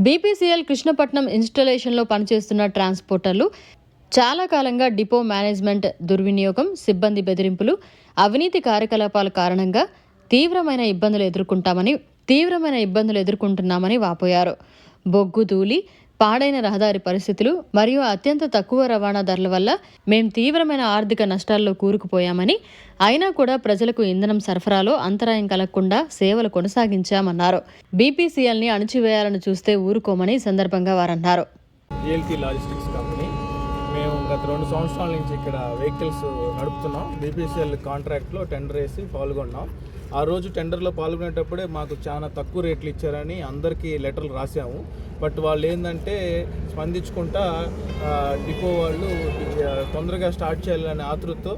BPCL Krishnapatnam ఇన్స్టాలేషన్లో పనిచేస్తున్న ట్రాన్స్పోర్టర్లు చాలా కాలంగా డిపో మేనేజ్మెంట్ దుర్వినియోగం, సిబ్బంది బెదిరింపులు, అవినీతి కార్యకలాపాల కారణంగా తీవ్రమైన ఇబ్బందులు ఎదుర్కొంటున్నామని వాపోయారు. బొగ్గు ధూళి, పాడైన రహదారి పరిస్థితులు మరియు అత్యంత తక్కువ రవాణా ధరల వల్ల మేం తీవ్రమైన ఆర్థిక నష్టాల్లో కూరుకుపోయామని, అయినా కూడా ప్రజలకు ఇంధనం సరఫరాలో అంతరాయం కలగకుండా సేవలు కొనసాగించామన్నారు. బీపీసీఎల్ని అణచివేయాలని చూస్తే ఊరుకోమని ఈ సందర్భంగా వారన్నారు. లాజిస్టిక్స్ కంపెనీ మేము గత 2 సంవత్సరాల నుంచి ఇక్కడ వెహికల్స్ నడుపుతున్నాం. బీపీసీఎల్ కాంట్రాక్ట్లో టెండర్ వేసి పాల్గొన్నాం. ఆ రోజు టెండర్లో పాల్గొనేటప్పుడే మాకు చాలా తక్కువ రేట్లు ఇచ్చారని అందరికీ లెటర్లు రాసాము. బట్ వాళ్ళు ఏంటంటే స్పందించుకుంటా డిపో వాళ్ళు తొందరగా స్టార్ట్ చేయాలనే ఆతృతతో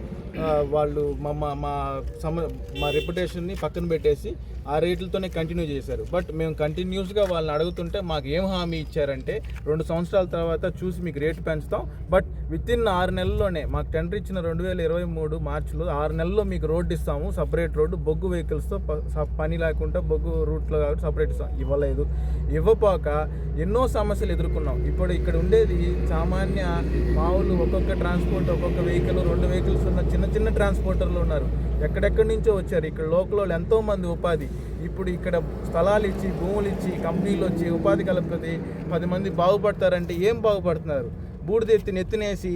వాళ్ళు మా రెప్యుటేషన్ని పక్కన పెట్టేసి ఆ రేట్లతోనే కంటిన్యూ చేశారు. బట్ మేము కంటిన్యూస్గా వాళ్ళని అడుగుతుంటే మాకు ఏం హామీ ఇచ్చారంటే 2 సంవత్సరాల తర్వాత చూసి మీకు రేటు పెంచుతాం, బట్ వితిన్ 6 నెలల్లోనే మాకు టెండర్ ఇచ్చిన 2023 మార్చిలో 6 నెలల్లో మీకు రోడ్డు ఇస్తాము, సపరేట్ రోడ్డు, బొగ్గు వెహికల్స్తో పని లేకుండా బొగ్గు రూట్లో కాబట్టి సపరేట్ ఇస్తాం. ఇవ్వలేదు. ఇవ్వపోక ఎన్నో సమస్యలు ఎదుర్కొన్నాం. ఇప్పుడు ఇక్కడ ఉండేది సామాన్య మామూలు ఒక్కొక్క ట్రాన్స్పోర్ట్, ఒక్కొక్క వెహికల్, 2 వెహికల్స్ ఉన్న చిన్న ట్రాన్స్పోర్టర్లు ఉన్నారు. ఎక్కడెక్కడి నుంచో వచ్చారు. ఇక్కడ లోకల్ వాళ్ళు ఎంతోమంది ఉపాధి, ఇప్పుడు ఇక్కడ స్థలాలు ఇచ్చి, భూములు ఇచ్చి, కంపెనీలు వచ్చి ఉపాధి కలుపుతుంది. 10 మంది బాగుపడతారంటే ఏం బాగుపడుతున్నారు? బూడిదెత్తి నెత్తినేసి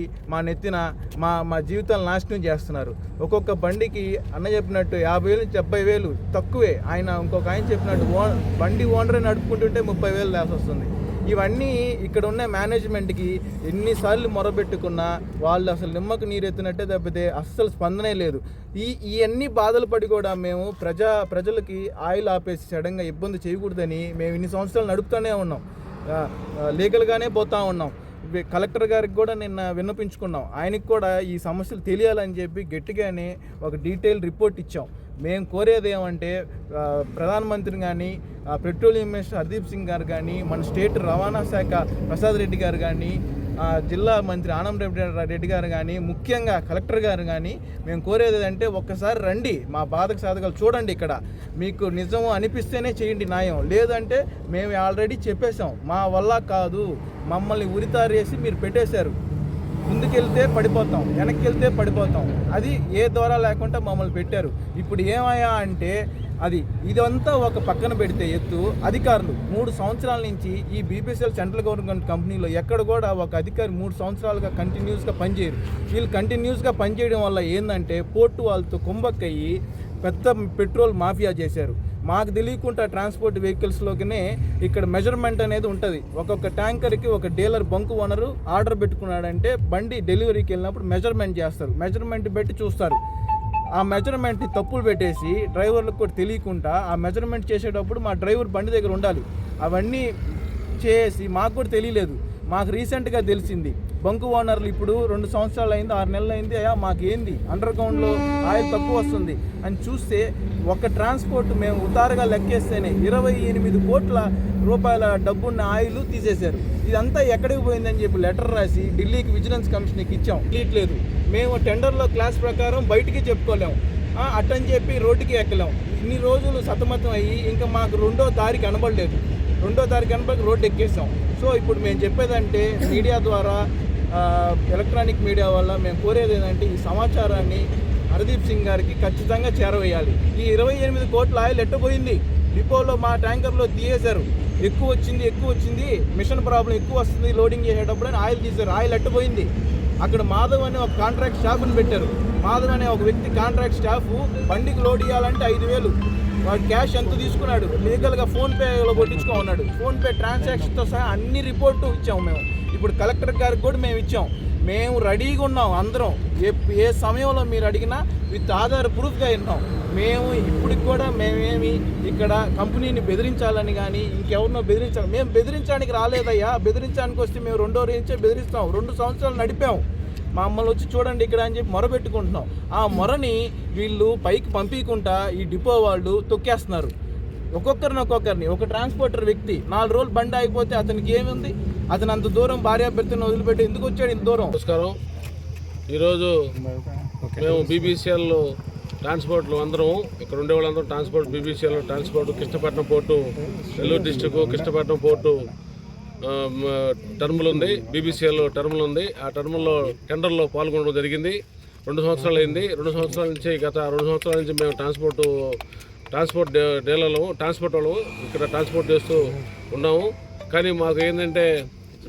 మా జీవితాలు నాశనం చేస్తున్నారు. ఒక్కొక్క బండికి అన్న చెప్పినట్టు 50,000 నుంచి 70,000 తక్కువే. ఇంకొక ఆయన చెప్పినట్టు బండి ఓనరే నడుపుకుంటుంటే 30,000 దాకా వస్తుంది. ఇవన్నీ ఇక్కడ ఉన్న మేనేజ్మెంట్కి ఎన్నిసార్లు మొరబెట్టుకున్నా వాళ్ళు అసలు నిమ్మకు నీరెత్తినట్టే తప్పితే అస్సలు స్పందనే లేదు. ఇవన్నీ బాధలు పడి కూడా మేము ప్రజలకి ఆయిల్ ఆపేసి సడన్గా ఇబ్బంది చేయకూడదని మేము ఇన్ని సంవత్సరాలు నడుపుతూనే ఉన్నాం. లీగల్గానే పోతూ ఉన్నాం. కలెక్టర్ గారికి కూడా నిన్న విన్నపించుకున్నాం. ఆయనకి కూడా ఈ సమస్యలు తెలియాలని చెప్పి గట్టిగానే ఒక డీటెయిల్ రిపోర్ట్ ఇచ్చాం. మేము కోరేది ఏమంటే ప్రధానమంత్రి కానీ, పెట్రోలియం మినిస్టర్ హర్దీప్ సింగ్ గారు కానీ, మన స్టేట్ రవాణా శాఖ ప్రసాద్ రెడ్డి గారు కానీ, జిల్లా మంత్రి ఆనం రెడ్డి గారు కానీ, ముఖ్యంగా కలెక్టర్ గారు కానీ మేము కోరేది అంటే ఒక్కసారి రండి, మా బాధకు సాధకాలు చూడండి. ఇక్కడ మీకు నిజం అనిపిస్తేనే చేయండి న్యాయం, లేదంటే మేము ఆల్రెడీ చెప్పేశాం మా వల్ల కాదు, మమ్మల్ని ఉరితారేసి మీరు పెట్టేశారు, ముందుకెళ్తే పడిపోతాం, వెనక్కి వెళ్తే పడిపోతాం, అది ఏ ద్వారా లేకుండా మమ్మల్ని పెట్టారు. ఇప్పుడు ఏమయ్యా అంటే ఇదంతా ఒక పక్కన పెడితే ఎత్తు అధికారులు 3 సంవత్సరాల నుంచి ఈ బీపీసీఎల్ సెంట్రల్ గవర్నమెంట్ కంపెనీలో ఎక్కడ కూడా ఒక అధికారి 3 సంవత్సరాలుగా కంటిన్యూస్గా పనిచేయరు. వీళ్ళు కంటిన్యూస్గా పనిచేయడం వల్ల ఏంటంటే పోర్టు వాళ్ళతో కుంభక్కయ్యి పెద్ద పెట్రోల్ మాఫియా చేశారు. మాకు తెలియకుండా ట్రాన్స్పోర్ట్ వెహికల్స్లోకినే ఇక్కడ మెజర్మెంట్ అనేది ఉంటుంది. ఒక్కొక్క ట్యాంకర్కి ఒక డీలర్ బంకు ఓనరు ఆర్డర్ పెట్టుకున్నాడంటే బండి డెలివరీకి వెళ్ళినప్పుడు మెజర్మెంట్ చేస్తారు. మెజర్మెంట్ పెట్టి చూస్తారు. ఆ మెజర్మెంట్ తప్పులు పెట్టేసి డ్రైవర్లకు కూడా తెలియకుండా ఆ మెజర్మెంట్ చేసేటప్పుడు మా డ్రైవర్ బండి దగ్గర ఉండాలి. అవన్నీ చేసి మాకు కూడా తెలియలేదు. మాకు రీసెంట్గా తెలిసింది. బంకు ఓనర్లు ఇప్పుడు 2 సంవత్సరాలు అయింది, 6 నెలలు అయింది, మాకేంది అండర్ గ్రౌండ్లో ఆయిల్ తక్కువ వస్తుంది అని చూస్తే ఒక ట్రాన్స్పోర్ట్ మేము ఉతారుగా లెక్కేస్తేనే 28 కోట్ల రూపాయల డబ్బున్న ఆయిల్ తీసేశారు. ఇదంతా ఎక్కడికి పోయిందని చెప్పి లెటర్ రాసి ఢిల్లీకి విజిలెన్స్ కమిషన్కి ఇచ్చాం. తెలియట్లేదు. మేము టెండర్లో క్లాస్ ప్రకారం బయటికి చెప్పుకోలేము, అట్టని చెప్పి రోడ్డుకి ఎక్కలేము. ఇన్ని రోజులు సతమతం అయ్యి ఇంకా మాకు 2వ దారి కనబడలేదు. 2వ దారి కనబడి రోడ్డు ఎక్కేసాం. సో ఇప్పుడు మేము చెప్పేదంటే మీడియా ద్వారా, ఎలక్ట్రానిక్ మీడియా వల్ల మేము కోరేది ఏంటంటే ఈ సమాచారాన్ని హర్దీప్ సింగ్ గారికి ఖచ్చితంగా చేరవేయాలి. ఈ 28 కోట్ల ఆయిల్ ఎట్టపోయింది? డిపోలో మా ట్యాంకర్లో తీయేశారు. ఎక్కువ వచ్చింది, మిషన్ ప్రాబ్లం ఎక్కువ వస్తుంది, లోడింగ్ చేసేటప్పుడు అని ఆయిల్ తీశారు. ఆయిల్ ఎట్టపోయింది? అక్కడ మాధవ్ అనే ఒక కాంట్రాక్ట్ స్టాఫ్ని పెట్టారు. మాధవ్ అనే ఒక వ్యక్తి కాంట్రాక్ట్ స్టాఫ్ బండికి లోడ్ చేయాలంటే 5,000 వాడు క్యాష్ ఎంత తీసుకున్నాడు, లీగల్గా ఫోన్పేలో కొట్టించుకున్నాడు. ఫోన్పే ట్రాన్సాక్షన్తో సహా అన్ని రిపోర్టు ఇచ్చాము మేము. ఇప్పుడు కలెక్టర్ గారికి కూడా మేము ఇచ్చాం. మేము రెడీగా ఉన్నాం అందరం. ఏ సమయంలో మీరు అడిగినా విత్ ఆధార్ ప్రూఫ్గా విన్నాం. మేము ఇప్పటికి కూడా మేమేమి ఇక్కడ కంపెనీని బెదిరించాలని కానీ ఇంకెవరినో బెదిరించాలి, మేము బెదిరించడానికి రాలేదయ్యా. బెదిరించడానికి వస్తే మేము 2వ రేంచే బెదిరిస్తాం. 2 సంవత్సరాలు నడిపాము, మమ్మల్ని వచ్చి చూడండి ఇక్కడ అని చెప్పి మొరబెట్టుకుంటున్నాం. ఆ మొరని వీళ్ళు పైకి పంపించకుండా ఈ డిపో వాళ్ళు తొక్కేస్తున్నారు. ఒక్కొక్కరిని ఒక ట్రాన్స్పోర్టర్ వ్యక్తి 4 రోజులు బండి ఆగిపోతే అతనికి ఏముంది? అతను అంత దూరం భార్యాభర్తను వదిలిపెట్టి ఎందుకు వచ్చాడు ఇంత దూరం? నమస్కారం. ఈరోజు మేము బీపీసీఎల్ ట్రాన్స్పోర్ట్లు అందరం ఇక్కడ ఉండే వాళ్ళందరం BPCL transport Krishnapatnam port, Nellore district Krishnapatnam port టర్ములు ఉంది, బీబీసీఎల్ టర్ములు ఉంది. ఆ టర్ముల్లో టెండర్లో పాల్గొనడం జరిగింది. 2 సంవత్సరాలు అయింది. 2 సంవత్సరాల నుంచి గత 2 సంవత్సరాల నుంచి మేము ట్రాన్స్పోర్ట్ డీలర్లు, ట్రాన్స్పోర్ట్ వాళ్ళు ఇక్కడ ట్రాన్స్పోర్ట్ చేస్తూ ఉన్నాము. కానీ మాకు ఏంటంటే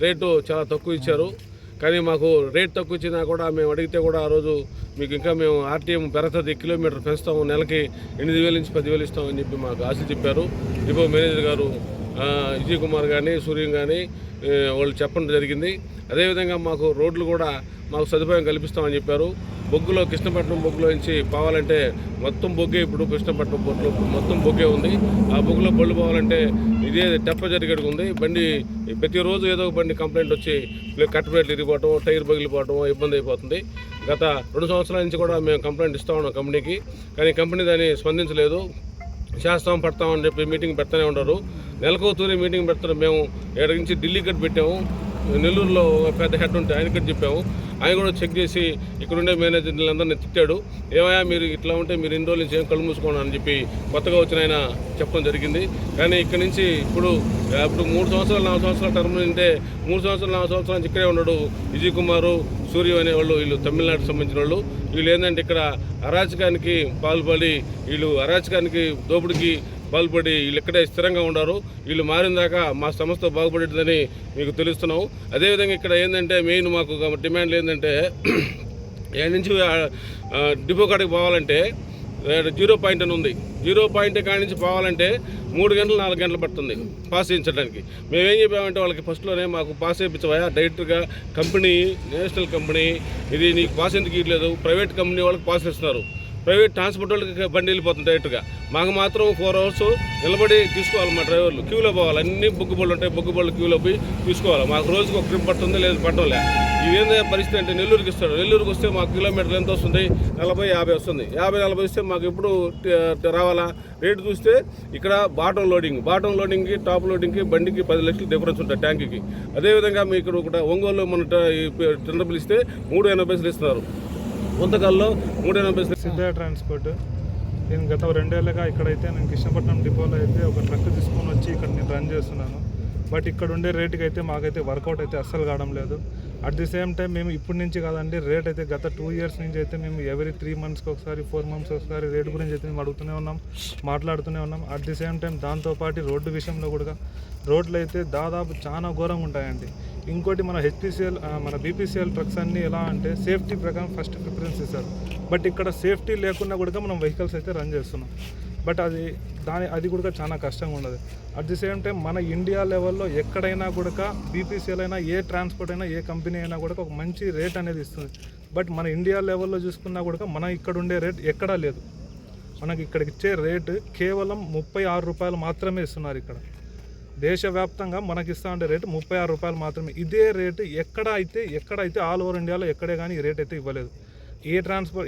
రేటు చాలా తక్కువ ఇచ్చారు. కానీ మాకు రేట్ తక్కువ ఇచ్చినా కూడా మేము అడిగితే కూడా ఆ రోజు మీకు ఇంకా మేము ఆర్టీఎం పెరుగుతుంది, కిలోమీటర్ పెంచుతాము, నెలకి 8,000 నుంచి 10,000 ఇస్తామని చెప్పి మాకు ఆశ చెప్పారు. డిపో మేనేజర్ గారు విజయ్ కుమార్ కానీ సూర్యం కానీ వాళ్ళు చెప్పడం జరిగింది. అదేవిధంగా మాకు రోడ్లు కూడా మాకు సదుపాయం కల్పిస్తామని చెప్పారు. బొగ్గులో కృష్ణపట్నం బొగ్గులో నుంచి పోవాలంటే మొత్తం బొగ్గే, ఇప్పుడు కృష్ణపట్నం బొగ్గులో మొత్తం బొగ్గే ఉంది. ఆ బొగ్గులో బళ్ళు పోవాలంటే ఇదే తెప్ప జరిగేది ఉంది. బండి ప్రతిరోజు ఏదో ఒక బండి కంప్లైంట్ వచ్చి కట్టుబెట్లు ఇరిగిపోవటం, టైర్ పగిలిపోవటం ఇబ్బంది అయిపోతుంది. గత 2 సంవత్సరాల నుంచి కూడా మేము కంప్లైంట్ ఇస్తా ఉన్నాం కంపెనీకి. కానీ కంపెనీ దాన్ని స్పందించలేదు. చేస్తాం పడతామని చెప్పి మీటింగ్ పెడతానే ఉంటారు. నెలకు తూరి మీటింగ్ పెడతారు. మేము ఏడు నుంచి ఢిల్లీ కట్ పెట్టాము. నెల్లూరులో పెద్ద హెడ్ ఉంటే ఆయన కట్ చెప్పాము. ఆయన కూడా చెక్ చేసి ఇక్కడుండే మేనేజర్లందరినీ తిట్టాడు. ఏమయ్యా మీరు ఇట్లా ఉంటే మీరు ఇన్ని రోజుల నుంచి ఏం కళ్ళు మూసుకోండి అని చెప్పి కొత్తగా వచ్చిన ఆయన చెప్పడం జరిగింది. కానీ ఇక్కడి నుంచి ఇప్పుడు 3 సంవత్సరాలు 4 సంవత్సరాల టర్మ్ ఉంటే 3 సంవత్సరాలు 4 సంవత్సరాల నుంచి ఇక్కడే ఉన్నాడు విజయ్ కుమారు, సూర్యం అనేవాళ్ళు. వీళ్ళు తమిళనాడుకు సంబంధించిన వాళ్ళు. వీళ్ళు ఏంటంటే ఇక్కడ అరాచకానికి పాల్పడి, వీళ్ళు అరాచకానికి దోపిడికి పాల్పడి వీళ్ళు ఇక్కడే స్థిరంగా ఉన్నారు. వీళ్ళు మారిన దాకా మా సంస్థ బాగుపడేదని మీకు తెలుస్తున్నాం. అదేవిధంగా ఇక్కడ ఏంటంటే మెయిన్ మాకు డిమాండ్లు ఏంటంటే ఏడు నుంచి డిపో కాడికి పోవాలంటే 0 పాయింట్ అని ఉంది. 0 పాయింట్ కాడి నుంచి పోవాలంటే 3 గంటలు 4 గంటలు పడుతుంది పాస్ చేయించడానికి. మేమేం చెప్పామంటే వాళ్ళకి ఫస్ట్లోనే మాకు పాస్ చేయించవా, డైరెక్ట్గా కంపెనీ, నేషనల్ కంపెనీ, ఇది నీకు పాస్ ఎందుకు ఇవ్వలేదు, ప్రైవేట్ కంపెనీ వాళ్ళకి పాస్ ఇస్తున్నారు. ప్రైవేట్ ట్రాన్స్పోర్ట్ వాళ్ళకి బండి వెళ్ళిపోతుంది డైరెక్ట్గా. మాకు మాత్రం 4 అవర్స్ నిలబడి తీసుకోవాలి. మా డ్రైవర్లు క్యూలో పోవాలి. అన్ని బొగ్గు బళ్ళు ఉంటాయి, బొగ్గు బళ్ళు క్యూలో పోయి తీసుకోవాలి. మాకు రోజుకి ఒక ట్రిప్ పడుతుంది, లేదు పట్టడంలే. ఇదేందా పరిస్థితి అంటే నెల్లూరుకి ఇస్తాడు. నెల్లూరుకి వస్తే మాకు కిలోమీటర్ ఎంత వస్తుంది? 40-50 వస్తుంది. 50-40 వస్తే మాకు ఎప్పుడు రావాలా? రేటు చూస్తే ఇక్కడ బాటం లోడింగ్కి టాప్ లోడింగ్కి బండికి 10 లక్షలు డిఫరెన్స్ ఉంటుంది ట్యాంక్కి. అదేవిధంగా మీకు ఇక్కడ ఒంగోలులో మన టెండర్ పిలిస్తే 380 పైసలు ఇస్తున్నారు. గుంతకల్లో 380 పైసలు. సిద్ధయ్య ట్రాన్స్పోర్ట్. నేను గత 2 ఏళ్ళుగా ఇక్కడైతే నేను కృష్ణపట్నం డిపోలో అయితే ఒక ట్రక్ తీసుకొని వచ్చి ఇక్కడ నేను రన్ చేస్తున్నాను. బట్ ఇక్కడ ఉండే రేటుకి అయితే మాకైతే వర్కౌట్ అయితే అస్సలు కావడం లేదు. అట్ ది సేమ్ టైం మేము ఇప్పటి నుంచి కాదండి, రేట్ అయితే గత 2 ఇయర్స్ నుంచి అయితే మేము ఎవ్రీ 3 మంత్స్కి ఒకసారి 4 మంత్స్కి ఒకసారి రేట్ గురించి అయితే మేము అడుగుతూనే ఉన్నాం, మాట్లాడుతూనే ఉన్నాం. అట్ ది సేమ్ టైం దాంతోపాటు రోడ్డు విషయంలో కూడా రోడ్లు అయితే దాదాపు చాలా ఘోరంగా ఉంటాయండి. ఇంకోటి మన హెచ్పిసిఎల్, మన బీపీసీఎల్ ట్రక్స్ అన్నీ ఎలా అంటే సేఫ్టీ ప్రకారం ఫస్ట్ ప్రిఫరెన్స్ ఇస్తారు. బట్ ఇక్కడ సేఫ్టీ లేకుండా కూడా మనం వెహికల్స్ అయితే రన్ చేస్తున్నాం. బట్ అది కూడా చాలా కష్టంగా ఉండదు. అట్ ది సేమ్ టైం మన ఇండియా లెవెల్లో ఎక్కడైనా కూడా బీపీసీఎల్ అయినా, ఏ ట్రాన్స్పోర్ట్ అయినా, ఏ కంపెనీ అయినా కూడా ఒక మంచి రేట్ అనేది ఇస్తుంది. బట్ మన ఇండియా లెవెల్లో చూసుకున్నా కూడా మన ఇక్కడ ఉండే రేట్ ఎక్కడా లేదు. మనకి ఇక్కడికి ఇచ్చే రేటు కేవలం 36 రూపాయలు మాత్రమే ఇస్తున్నారు. ఇక్కడ దేశవ్యాప్తంగా మనకి ఇస్తా ఉండే రేటు 36 రూపాయలు మాత్రమే. ఇదే రేటు ఎక్కడైతే ఆల్ ఓవర్ ఇండియాలో ఎక్కడే కానీ ఈ రేట్ అయితే ఇవ్వలేదు.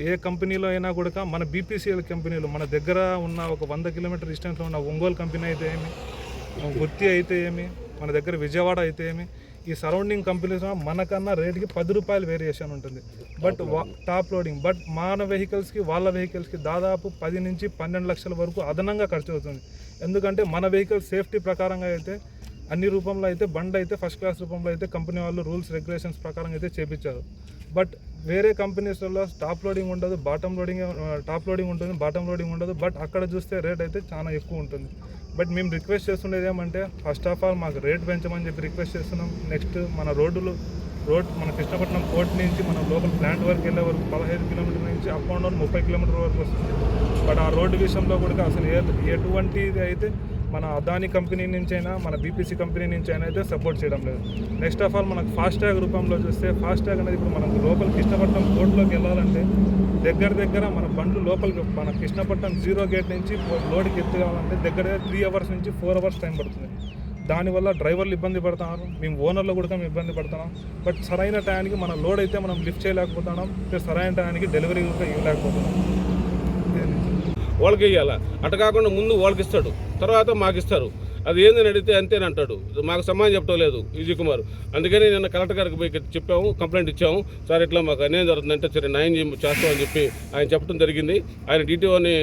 ఏ కంపెనీలో అయినా కూడా మన బీపీసీఎల్ కంపెనీలు మన దగ్గర ఉన్న ఒక 100 కిలోమీటర్ డిస్టెన్స్లో ఉన్న ఒంగోలు కంపెనీ అయితే ఏమి, గుత్తి అయితే ఏమి, మన దగ్గర విజయవాడ అయితే ఏమి, ఈ సరౌండింగ్ కంపెనీస్ మనకన్నా రేటుకి 10 రూపాయలు వేరియేషన్ ఉంటుంది. బట్ టాప్ లోడింగ్, బట్ మన వెహికల్స్కి వాళ్ళ వెహికల్స్కి దాదాపు 10 నుంచి 12 లక్షల వరకు అదనంగా ఖర్చు అవుతుంది. ఎందుకంటే మన వెహికల్ సేఫ్టీ ప్రకారంగా అయితే అన్ని రూపంలో అయితే బండి అయితే ఫస్ట్ క్లాస్ రూపంలో అయితే కంపెనీ వాళ్ళు రూల్స్ రెగ్యులేషన్స్ ప్రకారం అయితే చేపించారు. బట్ వేరే కంపెనీస్లలో టాప్ లోడింగ్ ఉండదు, టాప్ లోడింగ్ ఉంటుంది, బాటమ్ లోడింగ్ ఉండదు. బట్ అక్కడ చూస్తే రేట్ అయితే చాలా ఎక్కువ ఉంటుంది. బట్ మేము రిక్వెస్ట్ చేస్తుండేది ఏమంటే ఫస్ట్ ఆఫ్ ఆల్ మాకు రేట్ పెంచమని చెప్పి రిక్వెస్ట్ చేస్తున్నాం. నెక్స్ట్ మన మన కృష్ణపట్నం పోర్ట్ నుంచి మన లోకల్ ప్లాంట్ వరకు వెళ్ళే వరకు 15 కిలోమీటర్ల నుంచి అప్ అండ్ డౌన్ 30 కిలోమీటర్ వరకు వస్తుంది. బట్ ఆ రోడ్డు విషయంలో కూడా అసలు ఎటువంటిది అయితే మన అదాని కంపెనీ నుంచి అయినా, మన బీపీసీ కంపెనీ నుంచి అయినా అయితే సపోర్ట్ చేయడం లేదు. నెక్స్ట్ ఆఫ్ ఆల్ మనకు ఫాస్ట్యాగ్ రూపంలో చూస్తే ఫాస్ట్యాగ్ అనేది ఇప్పుడు మనకు లోపల కృష్ణపట్నం పోర్ట్లోకి వెళ్ళాలంటే దగ్గర మన బండ్లు లోపలికి మన కృష్ణపట్నం 0 గేట్ నుంచి లోడ్కి ఎత్తుకోవాలంటే దగ్గర 3 అవర్స్ నుంచి 4 అవర్స్ టైం పడుతుంది. దానివల్ల డ్రైవర్లు ఇబ్బంది పడుతున్నారు, మేము ఓనర్లు కూడా మేము ఇబ్బంది పడుతున్నాం. బట్ సరైన టైంకి మన లోడ్ అయితే మనం లిఫ్ట్ చేయలేకపోతున్నాం, సరైన టైంకి డెలివరీ కూడా ఇవ్వలేకపోతున్నాం. వాళ్ళకి ఇవ్వాలా, అటు కాకుండా ముందు వాళ్ళకి ఇస్తాడు, తర్వాత మాకు ఇస్తారు. అది ఏందని అడిగితే అంతేనంటాడు. మాకు సమాధానం చెప్పడం లేదు విజయ్ కుమార్. అందుకని నిన్న కలెక్టర్ గారికి పోయి చెప్పాము, కంప్లైంట్ ఇచ్చాము. సార్ ఇట్లా మాకు అన్యాయం జరుగుతుందంటే సరే న్యాయం చేస్తామని చెప్పి ఆయన చెప్పడం జరిగింది. ఆయన డిటిఓని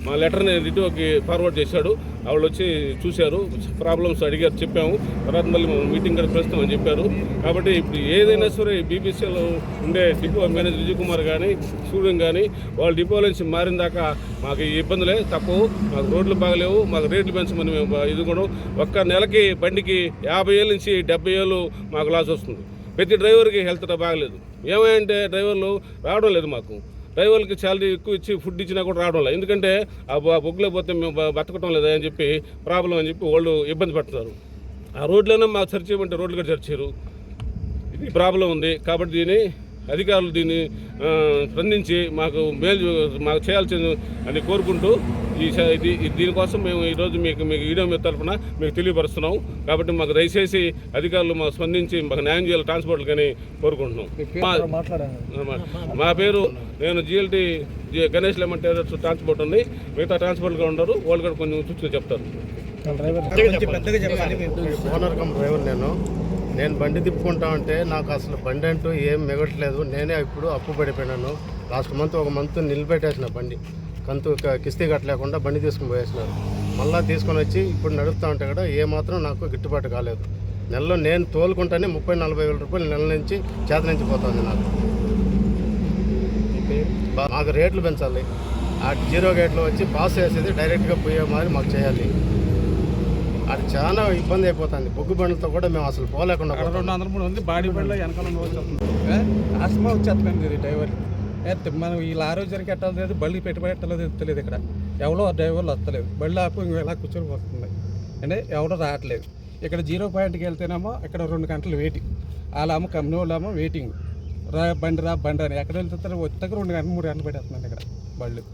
మా లెటర్ని డిటిఓకి ఫార్వర్డ్ చేశాడు. వాళ్ళు వచ్చి చూశారు, ప్రాబ్లమ్స్ అడిగారు, చెప్పాము. తర్వాత మళ్ళీ మీటింగ్ కూడా ప్రస్తుతం అని చెప్పారు. కాబట్టి ఇప్పుడు ఏదైనా సరే బీబీసీలో ఉండే డిపో మేనేజర్ విజయ్ కుమార్ కానీ సూర్యం కానీ వాళ్ళు డిపో నుంచి మారిన దాకా మాకు ఈ ఇబ్బందులే తక్కువ. మాకు రోడ్లు బాగలేవు, మాకు రేట్లు పెంచమని మేము ఇది కూడా ఒక్క నెలకి బండికి 50,000 నుంచి 70,000 మాకు లాస్ వస్తుంది. ప్రతి డ్రైవర్కి హెల్త్ బాగలేదు. ఏమంటే డ్రైవర్లు రావడం లేదు, మాకు డ్రైవర్లకి శాలరీ ఎక్కువ ఇచ్చి ఫుడ్ ఇచ్చినా కూడా రావడం లేదు. ఎందుకంటే ఆ బొగ్గులో పోతే మేము బతకటం లేదా అని చెప్పి ప్రాబ్లం అని చెప్పి వాళ్ళు ఇబ్బంది పడుతున్నారు. ఆ రోడ్లైనా మాకు సరి చేయమంటే రోడ్లు కూడా సరిచేయరు. ఇది ప్రాబ్లం ఉంది. కాబట్టి దీన్ని అధికారులు దీన్ని స్పందించి మాకు చేయాల్సింది అని కోరుకుంటూ దీనికోసం మేము ఈరోజు మీకు వీడియో మీద తరఫున మీకు తెలియపరుస్తున్నాం. కాబట్టి మాకు దయచేసి అధికారులు మాకు స్పందించి మాకు న్యాయం చేయాలి ట్రాన్స్పోర్ట్లు కానీ కోరుకుంటున్నాం. మా పేరు నేను GLT Ganesh lemon tailors transport ఉంది. మిగతా ట్రాన్స్పోర్ట్గా ఉండరు, వాళ్ళు కూడా కొంచెం చూసి చెప్తారు. ఓనర్ కమ్ డ్రైవర్ నేను బండి తిప్పుకుంటా ఉంటే నాకు అసలు బండి అంటూ ఏం మిగట్లేదు. నేనే ఇప్పుడు అప్పు పడిపోయినాను. లాస్ట్ మంత్ ఒక మంత్ నిలబెట్టేసిన బండి కంతు కిస్తీ కట్టలేకుండా బండి తీసుకుని పోయేసినారు. మళ్ళీ తీసుకొని వచ్చి ఇప్పుడు నడుపుతా ఉంటే కూడా ఏమాత్రం నాకు గిట్టుబాటు కాలేదు. నెలలో నేను తోలుకుంటానే 30-40 వేల రూపాయలు నెల నుంచి చేత నుంచి పోతుంది నాకు. మాకు రేట్లు పెంచాలి. ఆ 0 గేట్లో వచ్చి పాస్ వేసేది డైరెక్ట్గా పోయే మాదిరి మాకు చేయాలి. అది చాలా ఇబ్బంది అయిపోతుంది. బొగ్గు బండ్లతో కూడా మేము అసలు పోలేకుండా 200-300 మంది బాడీ బండ్లో వెనకాల ఆస్మా వచ్చేస్తుంది డ్రైవర్. మనం ఈ లారీ జరిగి ఎట్టలేదు, బళ్ళు పెట్టుబడి ఎట్టలేదు ఎత్తలేదు. ఇక్కడ ఎవరో డ్రైవర్లు వస్తలేదు, బళ్ళు ఆపు ఇలా కూర్చొని వస్తుంది అంటే ఎవరో రావట్లేదు. ఇక్కడ 0 పాయింట్కి వెళ్తేనేమో ఇక్కడ 2 గంటలు వెయిటింగ్, వాళ్ళేమో కంపెనీ వాళ్ళేమో వెయిటింగ్, బండి అని. ఎక్కడ వెళ్తారో వచ్చాక 2 గంటలు 3 గంటలు పెట్టేస్తున్నాను ఇక్కడ బళ్ళు.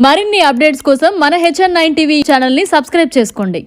మరిన్ని అప్డేట్స్ కోసం మన HN9 టీవీ ఛానల్ని సబ్స్క్రైబ్ చేసుకోండి.